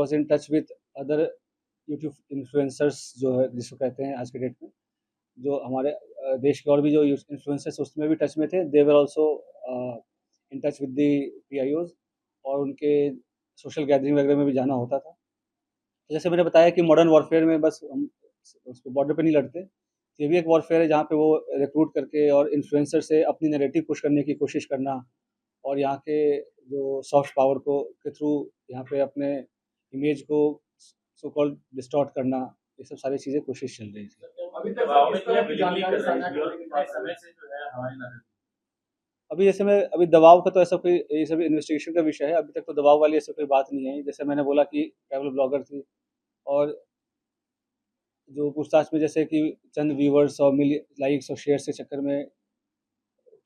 Was in touch with other YouTube influencers जो है जिसको कहते हैं आज के डेट में, जो हमारे देश के और भी जो इन्फ्लुएंसर्स उसमें भी टच में थे। They were also in touch with the PIOs, और उनके सोशल गैदरिंग वगैरह में भी जाना होता था। तो जैसे मैंने बताया कि मॉडर्न वॉरफेयर में बस हम उस पे बॉर्डर पे नहीं लड़ते, ये भी एक वॉरफेयर है जहाँ पे वो रिक्रूट करके और इन्फ्लुएंसर से अपनी नैरेटिव पुश करने की कोशिश करना, और यहाँ के जो सॉफ्ट पावर को के थ्रू यहाँ पे अपने इमेज को सो कॉल्ड डिस्टॉर्ट करना, ये सब सारी चीज़ें कोशिश चल रही थी। अभी तक दबाव में किया विलिंगली कर रही थी और कितने समय से जो है हमारी नजर। अभी जैसे मैं अभी दबाव का तो ऐसा कोई, ये सब इन्वेस्टिगेशन का विषय है, अभी तक तो दबाव वाली ऐसी कोई बात नहीं है। जैसे मैंने बोला कि ट्रैवल ब्लॉगर थी, और जो पूछताछ में जैसे कि चंद व्यूवर्स और लाइक्स और शेयर्स के चक्कर में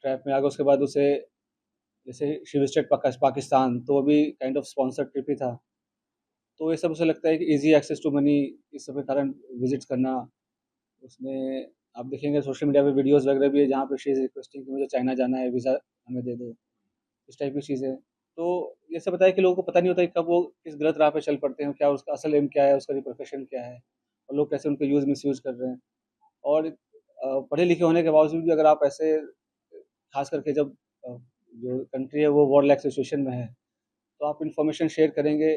ट्रैप में आ गया, उसके बाद उसे जैसे शी विजिटेड पाकिस्तान, तो वो भी काइंड ऑफ स्पॉन्सर्ड ट्रिप ही था। तो ये सब उसे लगता है कि ईज़ी एक्सेस टू मनी, इस सब के कारण विज़िट्स करना। उसमें आप देखेंगे सोशल मीडिया पे वीडियोज़ वगैरह भी है जहाँ पे शी इज़ रिक्वेस्टिंग कि मुझे चाइना जाना है, वीज़ा हमें दे दो, इस टाइप की चीज़ें। तो ये सब बताया कि लोगों को पता नहीं होता कि कब वो किस गलत राह पे चल पड़ते हैं, क्या उसका असल एम क्या है, उसका प्रोफेशन क्या है, और लोग कैसे उनको यूज़ मिसयूज़ कर रहे हैं। और पढ़े लिखे होने के बावजूद भी अगर आप ऐसे, खास करके जब जो कंट्री है वो वॉर लाइक सिचुएशन में है, तो आप इन्फॉर्मेशन शेयर करेंगे,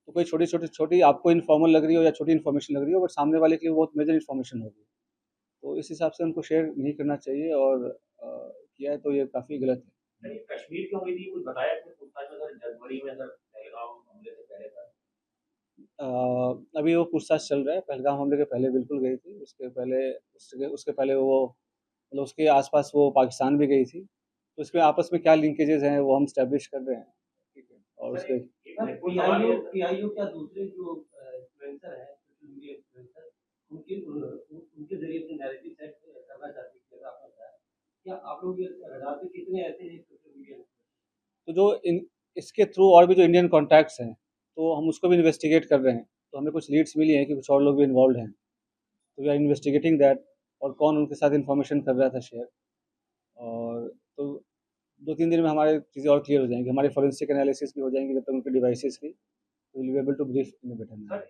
तो कोई छोटी आपको इन्फॉर्मल लग रही हो या छोटी इन्फॉर्मेशन लग रही हो, बट सामने वाले के लिए बहुत मेजर इन्फॉर्मेशन होगी। तो इस हिसाब से उनको शेयर नहीं करना चाहिए, और किया है तो ये काफ़ी गलत है। नहीं, कश्मीर क्यों गई थी कुछ बताया आपने पूछताछ में? सर जनवरी में सर पहलगाम हमले से पहले था। अ, अभी वो पूछताछ चल रहा है, पहलगाम हमले के पहले बिल्कुल गई थी, उसके पहले उसके उसके पहले वो मतलब उसके आस-पास वो पाकिस्तान भी गई थी। तो इसमें आपस में क्या लिंकेजेज़ हैं वो हम एस्टेब्लिश कर रहे हैं, ठीक है? और सर उसके एक और सवाल ये पीआईओ क्या दूसरे जो इन्फ्लुएंसर हैं, सोशल मीडिया इन्फ्लुएंसर, उनके ज़रिए अपनी नैरेटिव सेट करना चाहती है, जैसा आपने बताया। क्या आप लोग ये रडार पे कितने ऐसे हैं सोशल मीडिया? तो जो इन इसके थ्रू और भी जो इंडियन कॉन्टैक्ट्स हैं, तो हम उसको भी इन्वेस्टिगेट कर रहे हैं। तो हमें कुछ लीड्स मिली हैं कि कुछ और लोग भी इन्वॉल्वड हैं। तो वी आर इन्वेस्टिगेटिंग दैट, और कौन उनके साथ इन्फॉर्मेशन कर रहा था शेयर। और तो 2-3 दिन में हमारी चीज़ें और क्लियर हो जाएँगी, हमारी फोरेंसिक एनालिसिस भी हो जाएँगी जब तक उनके डिवाइसेज़ की, तो will be able to brief in a better manner.